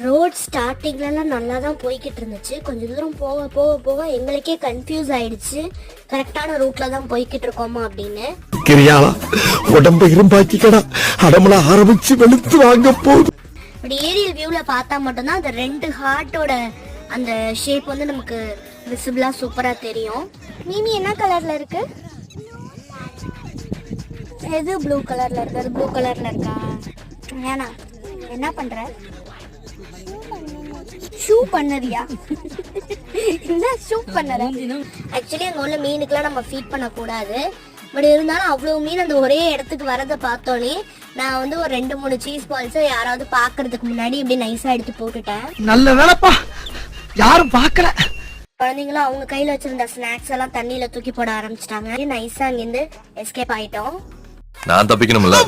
Road ஸ்டார்டிங்லலாம் நல்லா தான் போய்கிட்டு இருந்துச்சு. கொஞ்சம் தூரம் போக போக போக எங்களுக்கே கன்ஃபியூஸ் ஆயிடுச்சு, கரெக்டான ரூட்ல தான் போய்கிட்டு இருக்கோமா அப்படின்னு. கிரியாளா உடம்ப இரும்பாக்கிக்கடா, அடமல ஆரம்பிச்சு வெளுத்து வாங்க போகுது. அப்படி ஏரியல் வியூல பார்த்தா மட்டும்தான் அந்த 2 ஹார்ட்டோட அந்த ஷேப் வந்து நமக்கு விசிபிளா சூப்பரா தெரியும். மீமி என்ன கலர்ல இருக்கு? எது ப்ளூ கலர்ல இருக்கு? அது ப்ளூ கலர்ல இருக்கா? ஏனா என்ன பண்ற? ஷூ பண்ணறியா? என்ன ஷூ பண்ணற? ஆக்சுவலி அங்க உள்ள மீனுக்குலாம் நம்ம ஃபீட் பண்ண கூடாது. பட் இருந்தாலும் அவ்வளவு மீன் அந்த ஒரே இடத்துக்கு வரதை பார்த்தோன்னே நான் வந்து ஒரு 2-3 சீஸ் பால்ஸை யாராவது பாக்குறதுக்கு முன்னாடி இப்படி நைஸா எடுத்து போட்டுட்டேன். நல்ல வேலைப்பா, யாரும் பார்க்கல. குழந்தைங்களும் அவங்க கையில வச்சிருந்த ஸ்நாக்ஸ் எல்லாம் தண்ணியில தூக்கி போட ஆரம்பிச்சிட்டாங்க. நைஸா அங்கிருந்து எஸ்கேப் ஆயிட்டோம். நான் தப்பிக்கணும்ல.